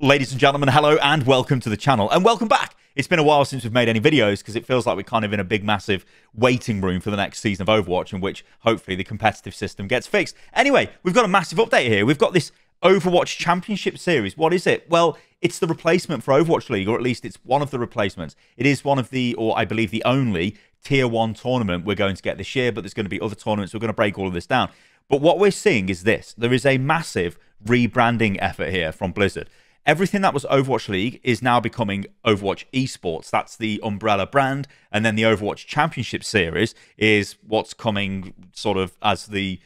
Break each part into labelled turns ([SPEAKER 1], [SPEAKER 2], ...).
[SPEAKER 1] Ladies and gentlemen, hello and welcome to the channel, and welcome back. It's been a while since we've made any videos because it feels like we're kind of in a big, massive waiting room for the next season of Overwatch, in which hopefully the competitive system gets fixed. Anyway, we've got a massive update here. We've got this Overwatch Championship Series. What is it? Well, it's the replacement for Overwatch League, or at least it's one of the replacements. It is one of the, or I believe the only, Tier 1 tournament we're going to get this year, but there's going to be other tournaments. We're going to break all of this down. But what we're seeing is this. There is a massive rebranding effort here from Blizzard. Everything that was Overwatch League is now becoming Overwatch Esports. That's the umbrella brand. And then the Overwatch Championship Series is what's coming sort of as the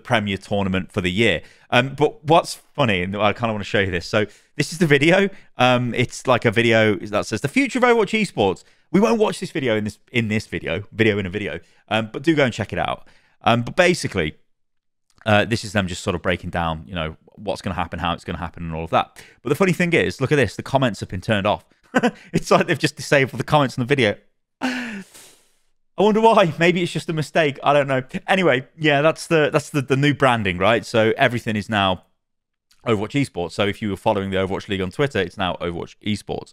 [SPEAKER 1] premier tournament for the year. But what's funny, and I kind of want to show you this. So this is the video. It's like a video that says the future of Overwatch Esports. We won't watch this video in this video, but do go and check it out. But basically, this is them just sort of breaking down, you know, what's going to happen, how it's going to happen, and all of that. But the funny thing is, look at this. The comments have been turned off. It's like they've just disabled the comments in the video. I wonder why. Maybe it's just a mistake. I don't know. Anyway, yeah, that's the new branding, right? So everything is now Overwatch Esports. So if you were following the Overwatch League on Twitter, it's now Overwatch Esports.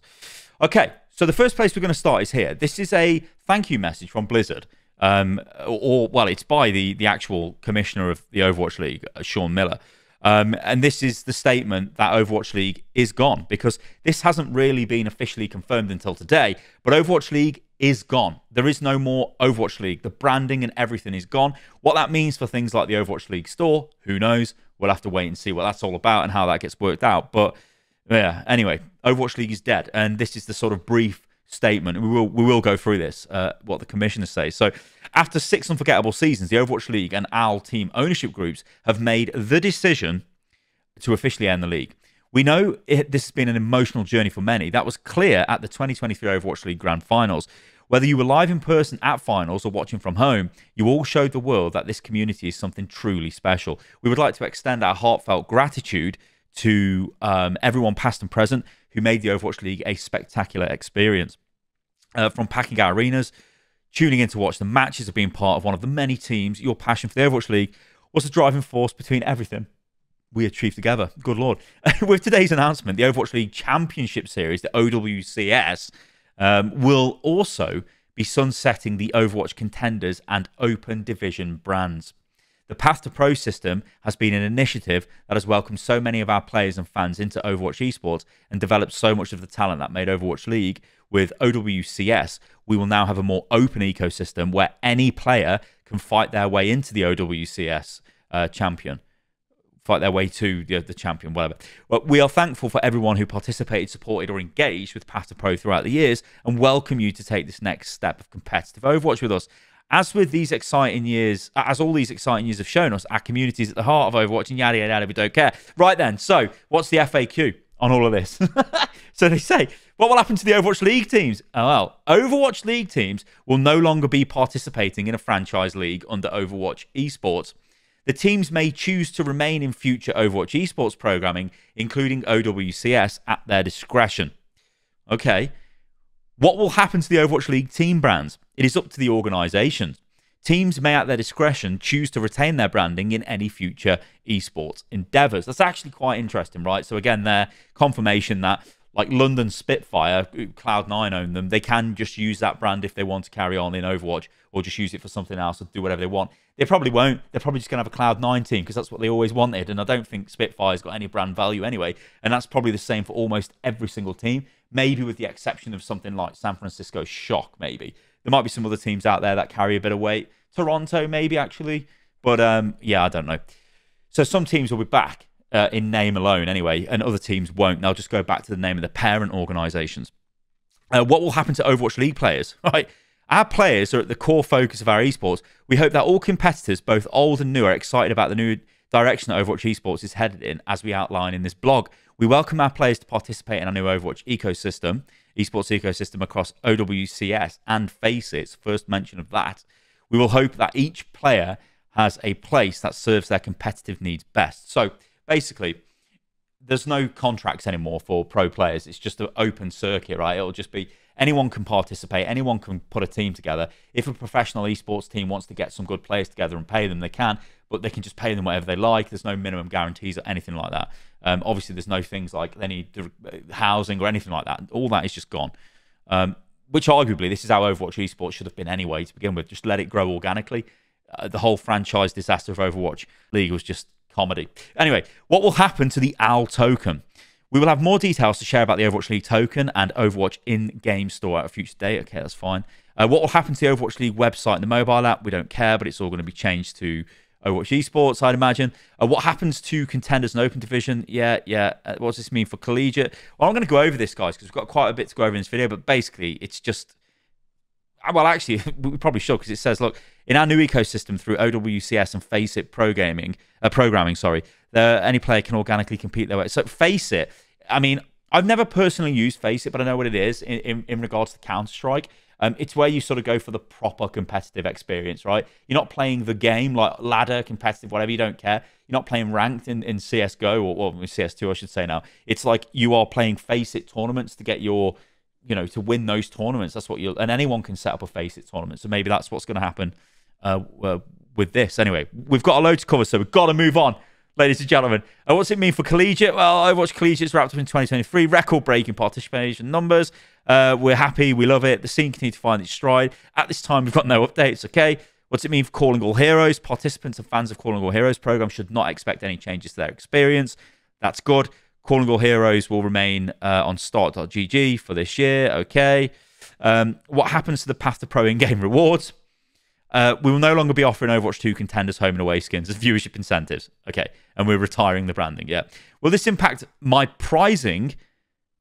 [SPEAKER 1] Okay, so the first place we're going to start is here. This is a thank you message from Blizzard. Well, it's by the actual commissioner of the Overwatch League, Sean Miller. And this is the statement that Overwatch League is gone, because this hasn't really been officially confirmed until today, but Overwatch League is gone. There is no more Overwatch League. The branding and everything is gone. What that means for things like the Overwatch League store, who knows? We'll have to wait and see what that's all about and how that gets worked out. But yeah, anyway, Overwatch League is dead, and this is the sort of brief statement. We will go through this, what the commissioners say. So after 6 unforgettable seasons, the Overwatch League and OWL team ownership groups have made the decision to officially end the league. We know this has been an emotional journey for many. That was clear at the 2023 Overwatch League Grand Finals. Whether you were live in person at finals or watching from home, you all showed the world that this community is something truly special. We would like to extend our heartfelt gratitude to everyone past and present who made the Overwatch League a spectacular experience. From packing our arenas, tuning in to watch the matches, or being part of one of the many teams, your passion for the Overwatch League was the driving force between everything we achieved together. Good Lord. With today's announcement, the Overwatch League Championship Series, the OWCS, will also be sunsetting the Overwatch Contenders and Open Division brands. The Path to Pro system has been an initiative that has welcomed so many of our players and fans into Overwatch Esports and developed so much of the talent that made Overwatch League. With OWCS, we will now have a more open ecosystem where any player can fight their way into the OWCS champion. Fight their way to the champion, whatever. Well, we are thankful for everyone who participated, supported, or engaged with Path to Pro throughout the years, and welcome you to take this next step of competitive Overwatch with us. As with these exciting years, as all these exciting years have shown us, our community is at the heart of Overwatch, and yada, yada, yada, we don't care. Right then, so what's the FAQ on all of this? So they say, what will happen to the Overwatch League teams? Oh, well, Overwatch League teams will no longer be participating in a franchise league under Overwatch Esports. The teams may choose to remain in future Overwatch Esports programming, including OWCS, at their discretion. Okay. What will happen to the Overwatch League team brands? It is up to the organisations. Teams may, at their discretion, choose to retain their branding in any future esports endeavours. That's actually quite interesting, right? So again, their confirmation that, like London Spitfire, Cloud9 own them, they can just use that brand if they want to carry on in Overwatch, or just use it for something else or do whatever they want. They probably won't. They're probably just going to have a Cloud9 team because that's what they always wanted. And I don't think Spitfire's got any brand value anyway. And that's probably the same for almost every single team, maybe with the exception of something like San Francisco Shock, maybe. There might be some other teams out there that carry a bit of weight. Toronto, maybe, actually. But, yeah, I don't know. So some teams will be back in name alone anyway, and other teams won't. They'll just go back to the name of the parent organisations. What will happen to Overwatch League players? Right? Our players are at the core focus of our esports. We hope that all competitors, both old and new, are excited about the new direction that Overwatch Esports is headed in, as we outline in this blog. We welcome our players to participate in our new Overwatch ecosystem, esports ecosystem across OWCS and Faceit's first mention of that. We will hope that each player has a place that serves their competitive needs best. So basically, there's no contracts anymore for pro players. It's just an open circuit, right? It'll just be anyone can participate. Anyone can put a team together. If a professional esports team wants to get some good players together and pay them, they can. but they can just pay them whatever they like. There's no minimum guarantees or anything like that. Obviously, there's no things like they need housing or anything like that. All that is just gone. Which arguably, this is how Overwatch Esports should have been anyway to begin with. Just let it grow organically. The whole franchise disaster of Overwatch League was just comedy. Anyway, what will happen to the OWL token? We will have more details to share about the Overwatch League token and Overwatch in-game store at a future date. Okay, that's fine. What will happen to the Overwatch League website and the mobile app? We don't care, but it's all going to be changed to Overwatch Esports, I'd imagine. What happens to contenders and open division? Yeah. What does this mean for collegiate? Well, I'm going to go over this, guys, because we've got quite a bit to go over in this video, but basically, it's just... Well, actually, we probably should, because it says, look, in our new ecosystem through OWCS and Faceit programming, any player can organically compete their way. So Faceit, I mean, I've never personally used Faceit, but I know what it is in regards to Counter-Strike. It's where you sort of go for the proper competitive experience, right? You're not playing the game like ladder, competitive, whatever, you don't care. You're not playing ranked in CSGO or CS2, I should say now. It's like you are playing Faceit tournaments to get your, to win those tournaments. That's what and anyone can set up a Faceit tournament. So maybe that's what's going to happen with this. Anyway, we've got a load to cover, so we've got to move on. Ladies and gentlemen, what's it mean for collegiate? Well, Overwatch Collegiate's wrapped up in 2023. Record-breaking participation numbers. We're happy. We love it. The scene continues to find its stride. At this time, we've got no updates, okay? What's it mean for Calling All Heroes? Participants and fans of Calling All Heroes program should not expect any changes to their experience. That's good. Calling All Heroes will remain on start.gg for this year, okay? What happens to the Path to Pro in-game rewards? We will no longer be offering Overwatch 2 contenders home and away skins as viewership incentives. Okay, and we're retiring the branding, yeah. Will this impact my prizing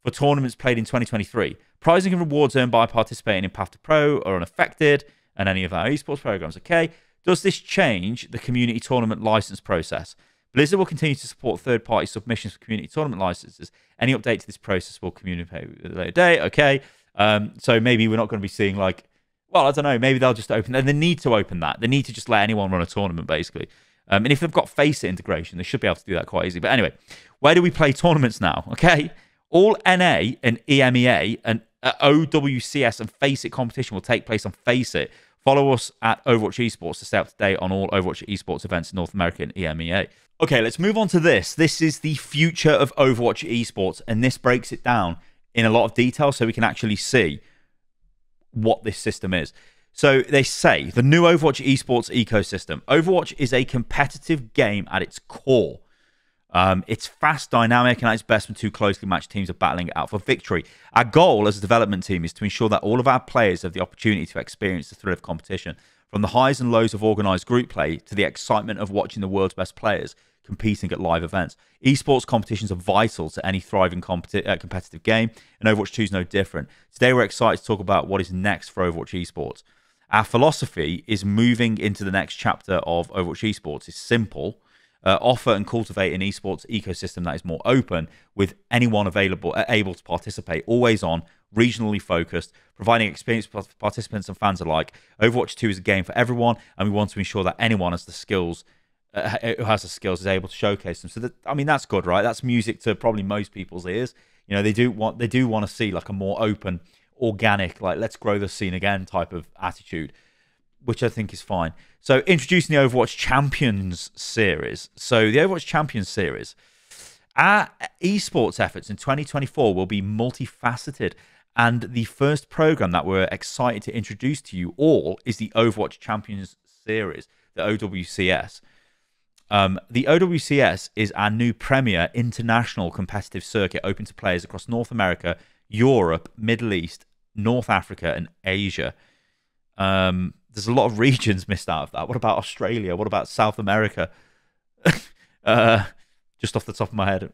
[SPEAKER 1] for tournaments played in 2023? Prizing and rewards earned by participating in Path to Pro are unaffected, and any of our esports programs, okay. Does this change the community tournament license process? Blizzard will continue to support third-party submissions for community tournament licenses. Any update to this process will communicate at a later date, okay. So maybe we're not going to be seeing like... Well, I don't know. Maybe they'll just open... And they need to open that. They need to just let anyone run a tournament, basically. And if they've got Faceit integration, they should be able to do that quite easily. But anyway, where do we play tournaments now? Okay? All NA and EMEA and OWCS and Faceit competition will take place on Faceit. Follow us at Overwatch Esports to stay up to date on all Overwatch Esports events in North America and EMEA. Okay, let's move on to this. This is the future of Overwatch Esports, and this breaks it down in a lot of detail so we can actually see what this system is. So they say the new Overwatch Esports ecosystem. Overwatch is a competitive game at its core. It's fast, dynamic, and at its best when two closely matched teams are battling it out for victory. Our goal as a development team is to ensure that all of our players have the opportunity to experience the thrill of competition, from the highs and lows of organised group play to the excitement of watching the world's best players competing at live events. Esports competitions are vital to any thriving competitive game, and Overwatch 2 is no different. Today we're excited to talk about what is next for Overwatch Esports. Our philosophy is moving into the next chapter of Overwatch Esports. It's simple. Offer and cultivate an esports ecosystem that is more open, with anyone able to participate, always on, regionally focused, providing experience for participants and fans alike. Overwatch 2 is a game for everyone, and we want to ensure that anyone has the skills who has the skills is able to showcase them. So that, I mean, that's good, right? That's music to probably most people's ears. They do want to see like a more open, organic, like let's grow the scene again type of attitude, which I think is fine. So introducing the Overwatch Champions Series. So the Overwatch Champions Series, our esports efforts in 2024 will be multifaceted, and the first program that we're excited to introduce to you all is the Overwatch Champions Series, the OWCS. The OWCS is our new premier international competitive circuit open to players across North America, Europe, Middle East, North Africa, and Asia. There's a lot of regions missed out of that. What about Australia? What about South America? Just off the top of my head.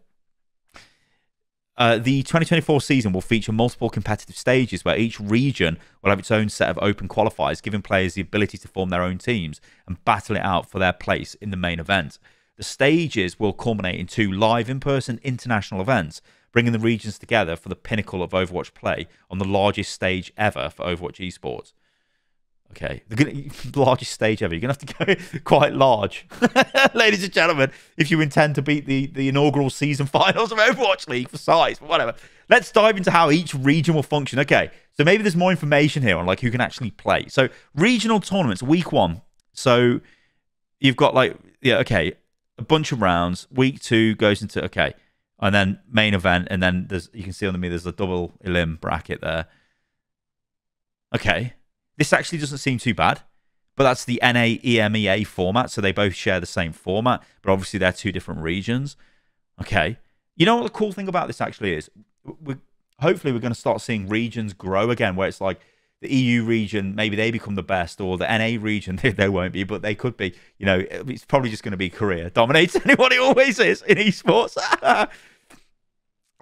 [SPEAKER 1] The 2024 season will feature multiple competitive stages where each region will have its own set of open qualifiers, giving players the ability to form their own teams and battle it out for their place in the main event. The stages will culminate in 2 live in-person international events, bringing the regions together for the pinnacle of Overwatch play on the largest stage ever for Overwatch Esports. Okay, the largest stage ever. You're going to have to go quite large, ladies and gentlemen, if you intend to beat the inaugural season finals of Overwatch League for size, but whatever. Let's dive into how each region will function. Okay, so maybe there's more information here on like who can actually play. So regional tournaments, week 1. So you've got like yeah, okay, a bunch of rounds. Week 2 goes into, okay, and then main event, and then you can see under me there's a double elim bracket there. Okay, this actually doesn't seem too bad, but that's the NA EMEA format, so they both share the same format, but obviously they're 2 different regions. Okay, you know what the cool thing about this actually is? Hopefully we're going to start seeing regions grow again, where it's like the EU region, maybe they become the best, or the NA region, they won't be, but they could be. You know, it's probably just going to be Korea dominates anyone. It always is in esports.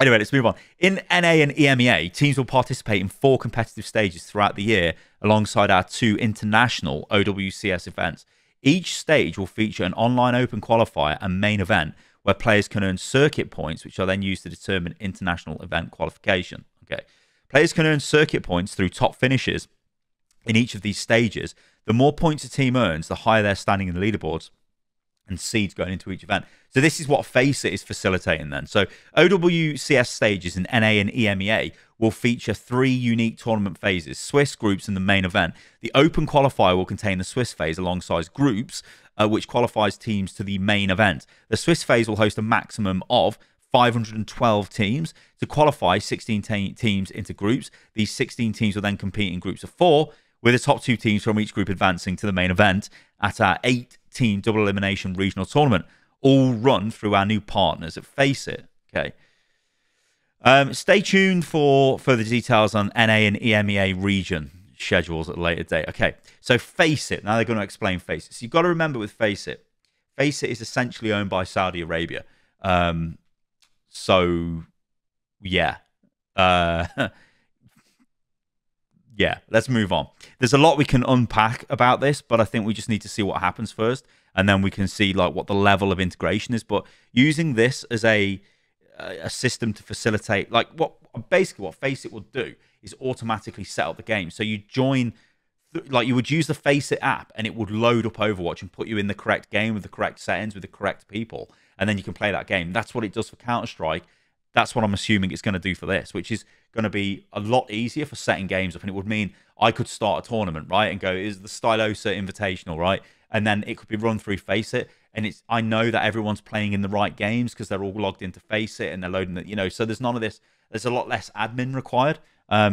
[SPEAKER 1] Anyway, let's move on. In NA and EMEA, teams will participate in 4 competitive stages throughout the year, alongside our 2 international OWCS events. Each stage will feature an online open qualifier and main event, where players can earn circuit points, which are then used to determine international event qualification. Okay, players can earn circuit points through top finishes in each of these stages. The more points a team earns, the higher their standing in the leaderboards and seeds going into each event. So this is what Faceit is facilitating then. So OWCS stages in NA and EMEA will feature 3 unique tournament phases: Swiss, groups, and the main event. The open qualifier will contain the Swiss phase alongside groups, which qualifies teams to the main event. The Swiss phase will host a maximum of 512 teams. To qualify 16 teams into groups, these 16 teams will then compete in groups of 4, with the top 2 teams from each group advancing to the main event at our 8-team double elimination regional tournament, all run through our new partners at Faceit. Okay. Stay tuned for further details on NA and EMEA region schedules at a later date. Okay, so Faceit. Now they're going to explain Faceit. So you've got to remember with Faceit, Faceit is essentially owned by Saudi Arabia. So, yeah. Yeah, let's move on. There's a lot we can unpack about this, but I think we just need to see what happens first, and then we can see like what the level of integration is. But using this as a system to facilitate, like what Faceit will do is automatically set up the game. So you join, like you would use the Faceit app, and it would load up Overwatch and put you in the correct game with the correct settings with the correct people, and then you can play that game. That's what it does for Counter-Strike. That's what I'm assuming it's going to do for this, which is going to be a lot easier for setting games up. And it would mean I could start a tournament, right, and go, is the Stylosa Invitational, right? And then it could be run through Faceit. And I know that everyone's playing in the right games because they're all logged into Faceit and they're loading it, you know, so there's none of this. There's a lot less admin required,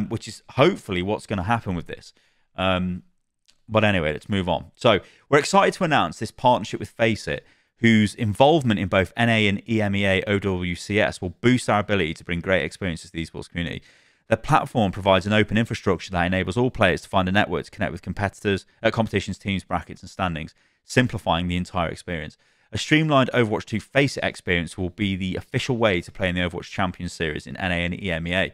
[SPEAKER 1] which is hopefully what's going to happen with this. But anyway, let's move on. So we're excited to announce this partnership with Faceit, whose involvement in both NA and EMEA OWCS will boost our ability to bring great experiences to the esports community. The platform provides an open infrastructure that enables all players to find a network to connect with competitors, competitions, teams, brackets, and standings, simplifying the entire experience. A streamlined Overwatch 2 Faceit experience will be the official way to play in the Overwatch Champions Series in NA and EMEA.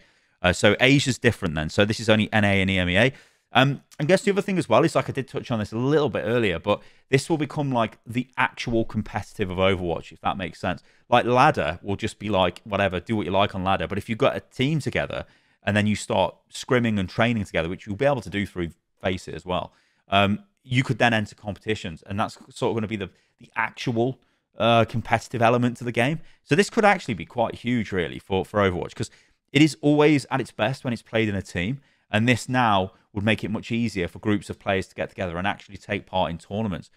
[SPEAKER 1] So Asia's different then. So this is only NA and EMEA. I guess the other thing as well is, like I did touch on this a little bit earlier, but this will become like the actual competitive of Overwatch, if that makes sense. Like ladder will just be like, whatever, do what you like on ladder. But if you've got a team together and then you start scrimming and training together, which you'll be able to do through Faceit as well, you could then enter competitions. And that's sort of going to be the actual competitive element to the game. So this could actually be quite huge, really, for Overwatch, because it is always at its best when it's played in a team. And this now would make it much easier for groups of players to get together and actually take part in tournaments.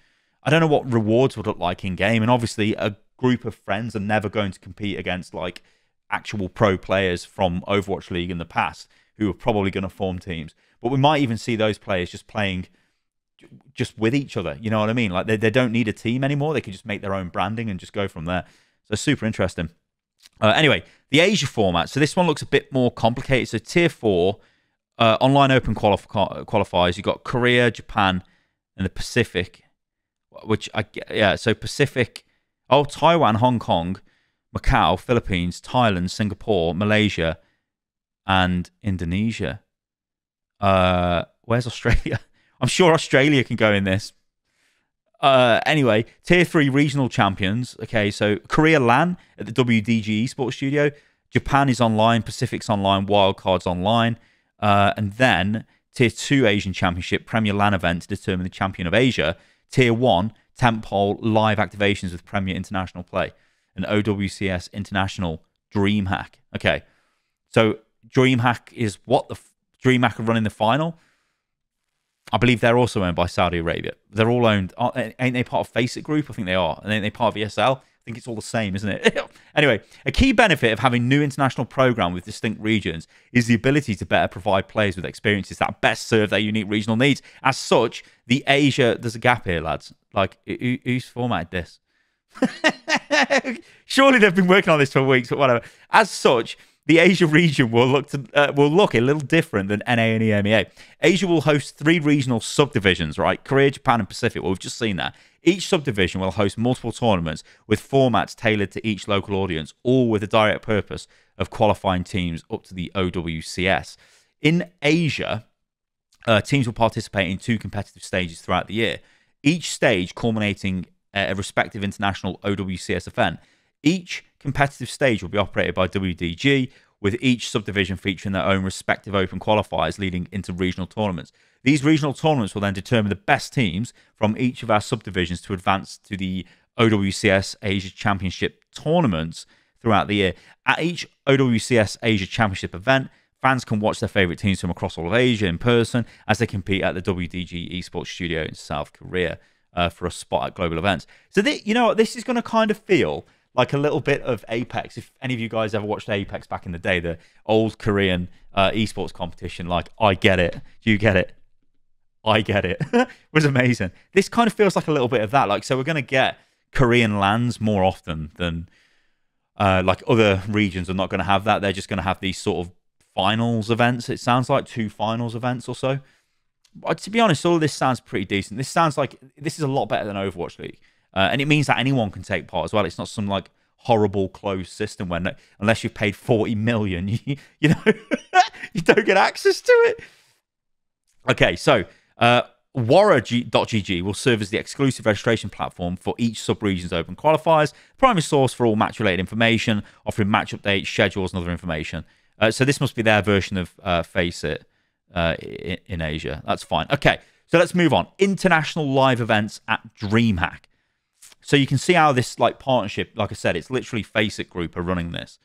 [SPEAKER 1] I don't know what rewards would look like in game. And obviously, a group of friends are never going to compete against like actual pro players from Overwatch League in the past who are probably going to form teams. But we might even see those players just playing just with each other. You know what I mean? Like they don't need a team anymore. They could just make their own branding and just go from there. So super interesting. Anyway, the Asia format. So this one looks a bit more complicated. So tier 4... online open qualifiers, you've got Korea, Japan, and the Pacific, which so Pacific, Taiwan, Hong Kong, Macau, Philippines, Thailand, Singapore, Malaysia, and Indonesia. Where's Australia? I'm sure Australia can go in this. Anyway, tier 3 regional champions. Okay, so Korea LAN at the WDG Esports Studio. Japan is online, Pacific's online, Wildcard's online. And then Tier 2 Asian Championship Premier LAN event to determine the champion of Asia. Tier 1 Tentpole live activations with Premier International Play. And OWCS International DreamHack. Okay, so DreamHack is what? DreamHack are running the final? I believe they're also owned by Saudi Arabia. They're all owned. Ain't they part of Faceit Group? I think they are. And ain't they part of ESL? I think it's all the same, isn't it? Anyway, a key benefit of having new international program with distinct regions is the ability to better provide players with experiences that best serve their unique regional needs. As such, the Asia... There's a gap here, lads. Like, who's formatted this? Surely they've been working on this for weeks, but whatever. As such, the Asia region will look a little different than NA and EMEA. Asia will host 3 regional subdivisions, right? Korea, Japan, and Pacific. Well, we've just seen that. Each subdivision will host multiple tournaments with formats tailored to each local audience, all with the direct purpose of qualifying teams up to the OWCS. In Asia, teams will participate in 2 competitive stages throughout the year, each stage culminating a respective international OWCS event. Each competitive stage will be operated by WDG, with each subdivision featuring their own respective open qualifiers leading into regional tournaments. These regional tournaments will then determine the best teams from each of our subdivisions to advance to the OWCS Asia Championship tournaments throughout the year. At each OWCS Asia Championship event, fans can watch their favourite teams from across all of Asia in person as they compete at the WDG Esports Studio in South Korea for a spot at global events. So, you know what, this is going to kind of feel like a little bit of Apex. If any of you guys ever watched Apex back in the day, the old Korean esports competition, like, I get it. Do you get it? I get it. Was amazing. This kind of feels like a little bit of that. Like, so we're going to get Korean lands more often than like other regions are not going to have that. They're just going to have these sort of finals events. It sounds like 2 finals events or so. But to be honest, all of this sounds pretty decent. This sounds like this is a lot better than Overwatch League. And it means that anyone can take part as well. It's not some like horrible closed system where unless you've paid 40 million, you know, you don't get access to it. Okay, so Wara.gg will serve as the exclusive registration platform for each sub-region's open qualifiers, primary source for all match-related information, offering match updates, schedules, and other information. So this must be their version of Faceit in Asia. That's fine. Okay, so let's move on. International live events at DreamHack. So you can see how this like partnership, like I said, it's literally Faceit Group are running this.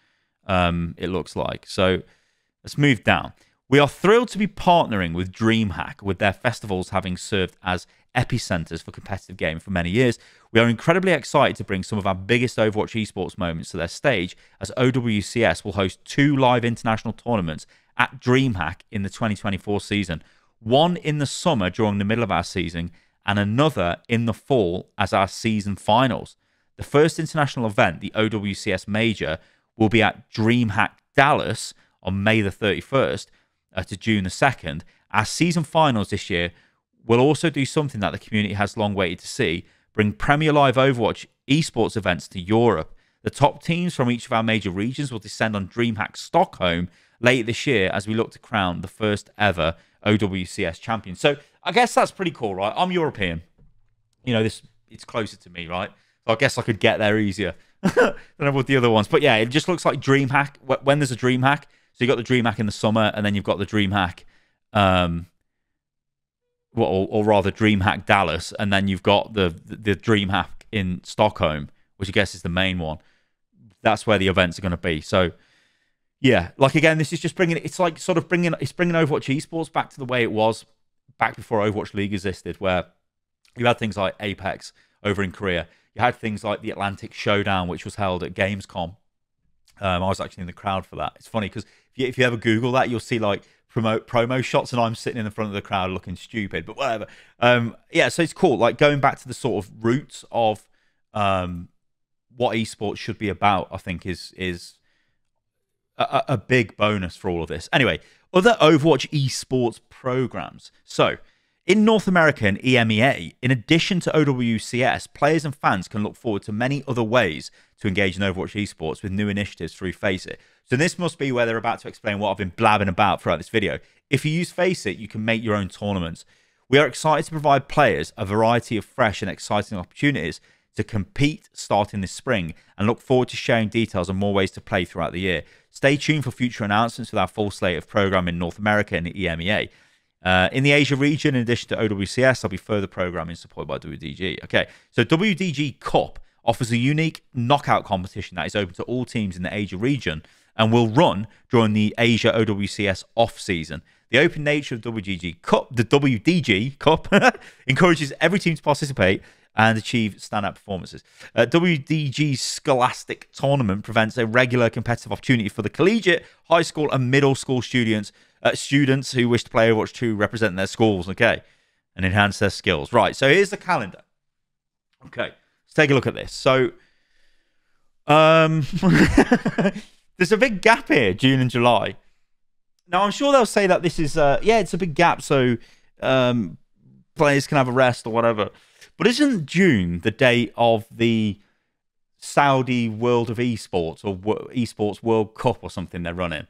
[SPEAKER 1] It looks like. So let's move down. We are thrilled to be partnering with DreamHack, with their festivals having served as epicenters for competitive gaming for many years. We are incredibly excited to bring some of our biggest Overwatch Esports moments to their stage, as OWCS will host 2 live international tournaments at DreamHack in the 2024 season. One in the summer during the middle of our season, and another in the fall as our season finals. The first international event, the OWCS Major, will be at DreamHack Dallas on May the 31st to June the 2nd. Our season finals this year will also do something that the community has long waited to see: bring Premier Live Overwatch Esports events to Europe. The top teams from each of our major regions will descend on DreamHack Stockholm late this year as we look to crown the first ever OWCS champion. So I guess that's pretty cool, right? I'm European. You know, it's closer to me, right? So I guess I could get there easier than with the other ones. But yeah, it just looks like DreamHack. When there's a DreamHack, so you've got the DreamHack in the summer, and then you've got the DreamHack, or rather DreamHack Dallas, and then you've got the DreamHack in Stockholm, which I guess is the main one. That's where the events are going to be. So yeah, like again, this is just bringing bringing Overwatch Esports back to the way it was back before Overwatch League existed, where you had things like Apex over in Korea. You had things like the Atlantic Showdown, which was held at Gamescom. I was actually in the crowd for that. It's funny because if you ever Google that, you'll see like promo shots, and I'm sitting in the front of the crowd looking stupid, but whatever. Yeah, so it's cool. Like going back to the sort of roots of what esports should be about, I think is a big bonus for all of this. Anyway, other Overwatch esports programs. So in North America and EMEA, in addition to OWCS, players and fans can look forward to many other ways to engage in Overwatch esports with new initiatives through Faceit. So this must be where they're about to explain what I've been blabbing about throughout this video. If you use Faceit, you can make your own tournaments. We are excited to provide players a variety of fresh and exciting opportunities to compete starting this spring, and look forward to sharing details on more ways to play throughout the year. Stay tuned for future announcements with our full slate of program in North America and EMEA. In the Asia region, in addition to OWCS, there'll be further programming supported by WDG. Okay, so WDG Cup offers a unique knockout competition that is open to all teams in the Asia region. and will run during the Asia OWCS off-season. The open nature of the WDG Cup encourages every team to participate and achieve standout performances. WDG's Scholastic Tournament prevents a regular competitive opportunity for the collegiate, high school, and middle school students who wish to play Overwatch 2 representing their schools, okay, and enhance their skills. Right, so here's the calendar. Okay, let's take a look at this. So, there's a big gap here, June and July. Now, I'm sure they'll say that this is, it's a big gap, so players can have a rest or whatever. But isn't June the date of the Saudi World of Esports or Esports World Cup or something they're running?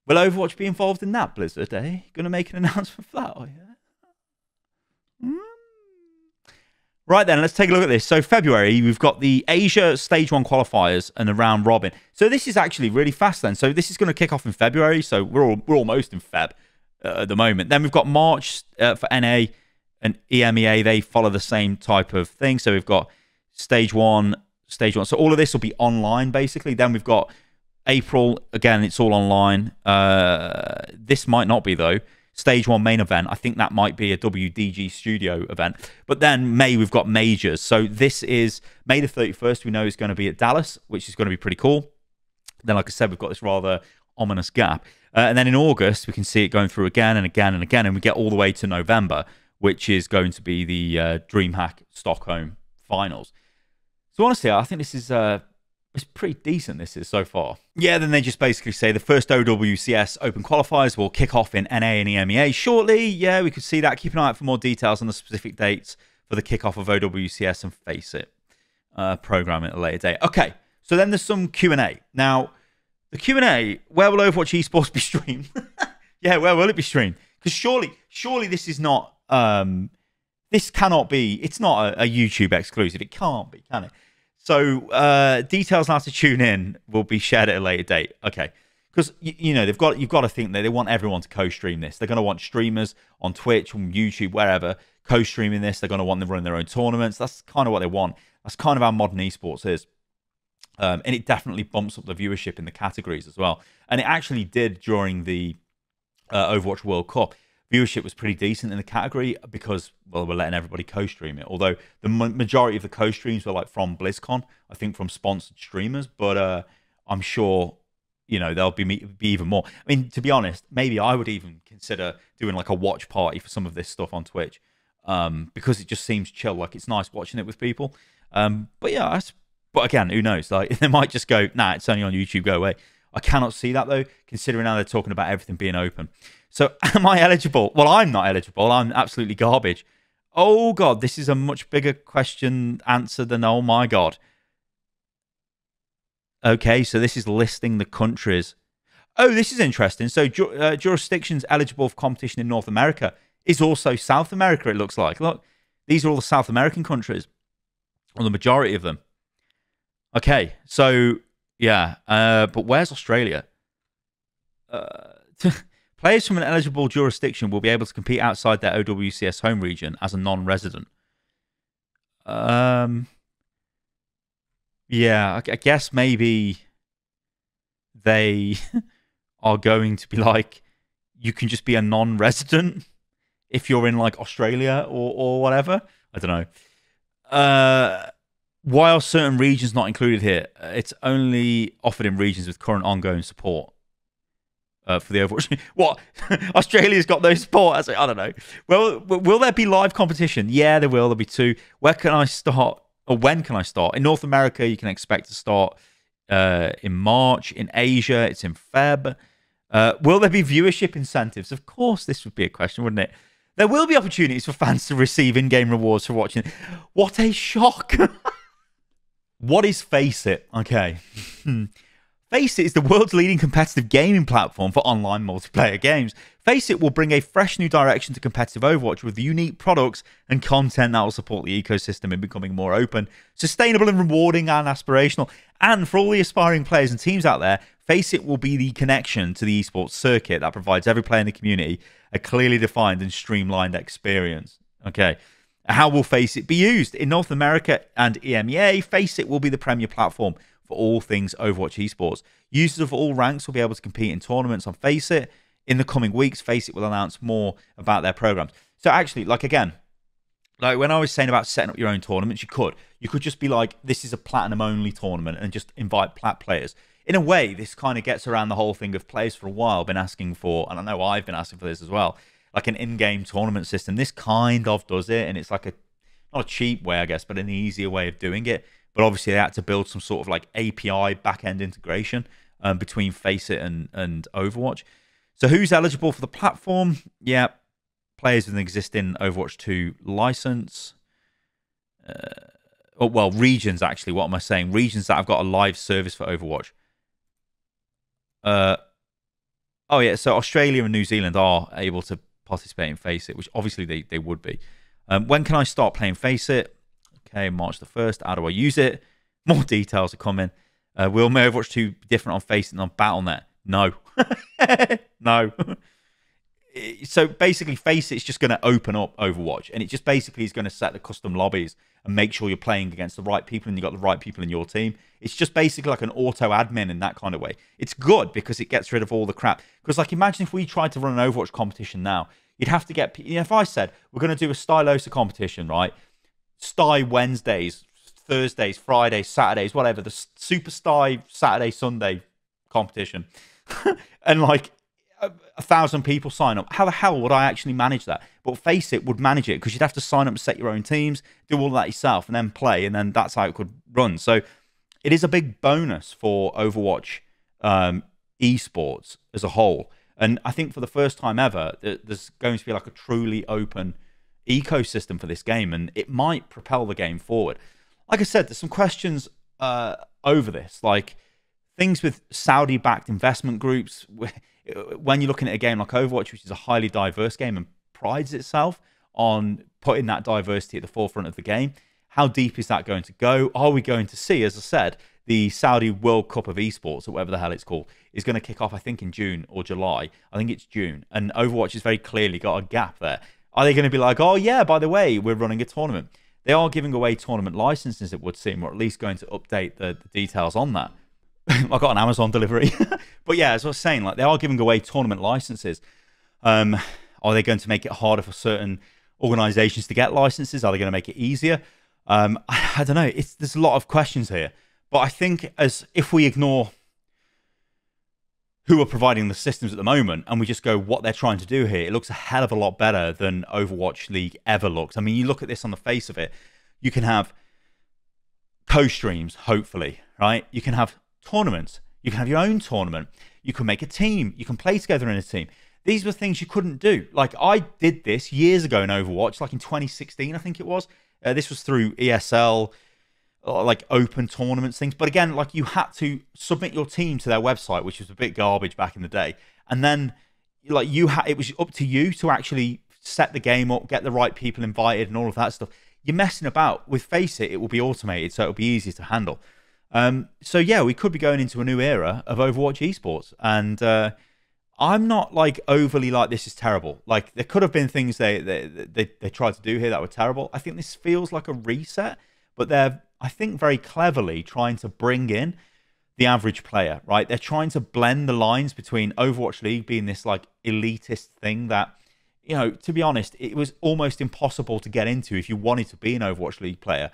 [SPEAKER 1] Will Overwatch be involved in that, Blizzard, eh? Going to make an announcement for that, oh yeah? Right then, let's take a look at this. So February, we've got the Asia Stage 1 qualifiers and the round robin. So this is actually really fast then. So this is going to kick off in February. So we're almost in Feb at the moment. Then we've got March for NA and EMEA. They follow the same type of thing. So we've got Stage 1. So all of this will be online, basically. Then we've got April. Again, it's all online. This might not be, though. Stage 1 main event. I think that might be a WDG studio event. But then May, we've got majors. So this is May the 31st. We know is going to be at Dallas, which is going to be pretty cool. Then, like I said, we've got this rather ominous gap. And then in August, we can see it going through again and again and again. And we get all the way to November, which is going to be the DreamHack Stockholm finals. So honestly, I think this is it's pretty decent, this is, so far. Yeah, then they just basically say the first OWCS Open qualifiers will kick off in NA and EMEA shortly. Yeah, we could see that. Keep an eye out for more details on the specific dates for the kickoff of OWCS and Faceit program at a later date. Okay, so then there's some Q&A. Now, the Q&A, where will Overwatch Esports be streamed? Yeah, where will it be streamed? Because surely this is not, this cannot be, it's not a YouTube exclusive. It can't be, can it? So details on how to tune in will be shared at a later date. Okay, because you know you've got to think that they want everyone to co-stream this. They're going to want streamers on Twitch, on YouTube, wherever co-streaming this. They're going to want them running their own tournaments. That's kind of what they want. That's kind of how modern esports is, and it definitely bumps up the viewership in the categories as well. And it actually did during the Overwatch World Cup. Viewership was pretty decent in the category because, well, we're letting everybody co-stream it. Although the majority of the co-streams were like from BlizzCon, I think from sponsored streamers. But I'm sure, you know, there'll be even more. I mean, to be honest, maybe I would even consider doing like a watch party for some of this stuff on Twitch because it just seems chill. Like it's nice watching it with people. But yeah, but again, who knows? Like they might just go, nah, it's only on YouTube, go away. I cannot see that though, considering now they're talking about everything being open. So am I eligible? Well, I'm not eligible. I'm absolutely garbage. Oh, God, this is a much bigger question answer than, oh, my God. Okay, so this is listing the countries. Oh, this is interesting. So jurisdictions eligible for competition in North America is also South America, it looks like. Look, these are all the South American countries, or the majority of them. Okay, so, yeah, but where's Australia? Players from an eligible jurisdiction will be able to compete outside their OWCS home region as a non-resident. Yeah, I guess maybe they are going to be like, you can just be a non-resident if you're in like Australia or whatever. I don't know. Why are certain regions not included here? It's only offered in regions with current ongoing support. For the Overwatch. What? Australia's got no support? I don't know. Well, will there be live competition? Yeah, there will. There'll be two. Where can I start? Or when can I start? In North America, you can expect to start in March. In Asia, it's in Feb. Will there be viewership incentives? Of course, this would be a question, wouldn't it? There will be opportunities for fans to receive in-game rewards for watching. What a shock. What is Faceit? Okay. Faceit is the world's leading competitive gaming platform for online multiplayer games. Faceit will bring a fresh new direction to competitive Overwatch with unique products and content that will support the ecosystem in becoming more open, sustainable and rewarding and aspirational. And for all the aspiring players and teams out there, Faceit will be the connection to the esports circuit that provides every player in the community a clearly defined and streamlined experience. Okay. How will Faceit be used? In North America and EMEA, Faceit will be the premier platform for all things Overwatch Esports. Users of all ranks will be able to compete in tournaments on Faceit. In the coming weeks, Faceit will announce more about their programs. So actually, like again, like when I was saying about setting up your own tournaments, you could just be like, this is a platinum only tournament and just invite plat players. In a way, this kind of gets around the whole thing of players for a while been asking for, and I know I've been asking for this as well, like an in-game tournament system. This kind of does it, and it's like not a cheap way, I guess, but an easier way of doing it. But obviously, they had to build some sort of like API back-end integration between Faceit and Overwatch. So who's eligible for the platform? Yeah, players with an existing Overwatch 2 license. Well, regions, actually. What am I saying? Regions that have got a live service for Overwatch. Oh, yeah, so Australia and New Zealand are able to participate in Faceit, which obviously they would be. When can I start playing Faceit? Okay, March the 1st. How do I use it? More details are coming. Will my Overwatch 2 be different on Faceit than on Battle.net? No. No. So basically, Faceit's just going to open up Overwatch, and it just basically is going to set the custom lobbies and make sure you're playing against the right people and you've got the right people in your team. It's just basically like an auto admin in that kind of way. It's good because it gets rid of all the crap. Because like imagine if we tried to run an Overwatch competition now, you'd have to get, you know, if I said we're going to do a Stylosa competition, right? Sty Wednesdays, Thursdays, Fridays, Saturdays, whatever, the Super Sty Saturday, Sunday competition. And like 1,000 people sign up. How the hell would I actually manage that? But Faceit would manage it because you'd have to sign up and set your own teams, do all that yourself, and then play, and then that's how it could run. So it is a big bonus for Overwatch esports as a whole. And I think for the first time ever, there's going to be like a truly open ecosystem for this game, and it might propel the game forward. Like I said, there's some questions over this, like things with Saudi-backed investment groups. When you're looking at a game like Overwatch, which is a highly diverse game and prides itself on putting that diversity at the forefront of the game, how deep is that going to go? Are we going to see, as I said, the Saudi World Cup of Esports, or whatever the hell it's called, is going to kick off, I think, in June or July. I think it's June. And Overwatch has very clearly got a gap there. Are they going to be like, oh, yeah, by the way, we're running a tournament? They are giving away tournament licenses, it would seem, or at least going to update the details on that. I got an Amazon delivery. But yeah, as I was saying, like they are giving away tournament licenses. Are they going to make it harder for certain organizations to get licenses? Are they going to make it easier? I don't know. There's a lot of questions here. But I think if we ignore who are providing the systems at the moment and we just go what they're trying to do here, it looks a hell of a lot better than Overwatch League ever looked. I mean, you look at this on the face of it, you can have co-streams, hopefully, right? You can have tournaments. You can have your own tournament. You can make a team. You can play together in a team. These were things you couldn't do. Like I did this years ago in Overwatch, like in 2016, I think it was. This was through ESL, like open tournaments things. But again, like you had to submit your team to their website, which was a bit garbage back in the day. And then like it was up to you to actually set the game up, get the right people invited and all of that stuff. You're messing about. With Faceit, it will be automated, so it'll be easier to handle. So yeah, we could be going into a new era of Overwatch esports, and I'm not like overly like this is terrible. Like there could have been things they tried to do here that were terrible. I think this feels like a reset, but they're I think very cleverly trying to bring in the average player, right? They're trying to blend the lines between Overwatch League being this like elitist thing that, you know, to be honest, it was almost impossible to get into if you wanted to be an Overwatch League player.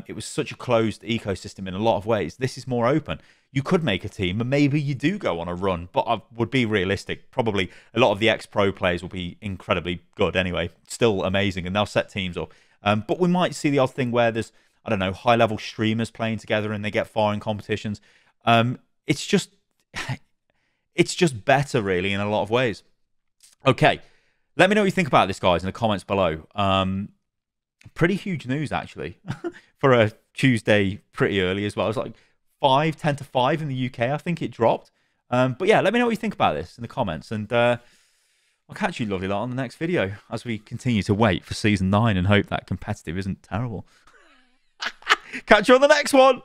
[SPEAKER 1] It was such a closed ecosystem in a lot of ways. This is more open. You could make a team and maybe you do go on a run, but I would be realistic. Probably a lot of the ex-pro players will be incredibly good anyway, still amazing, and they'll set teams up. But we might see the odd thing where there's, I don't know, high-level streamers playing together and they get far in competitions. It's just better, really, in a lot of ways. Okay, let me know what you think about this, guys, in the comments below. Pretty huge news, actually, for a Tuesday pretty early as well. It was like 10 to 5 in the UK, I think it dropped. But yeah, let me know what you think about this in the comments. And I'll catch you lovely lot on the next video as we continue to wait for Season 9 and hope that competitive isn't terrible. Catch you on the next one.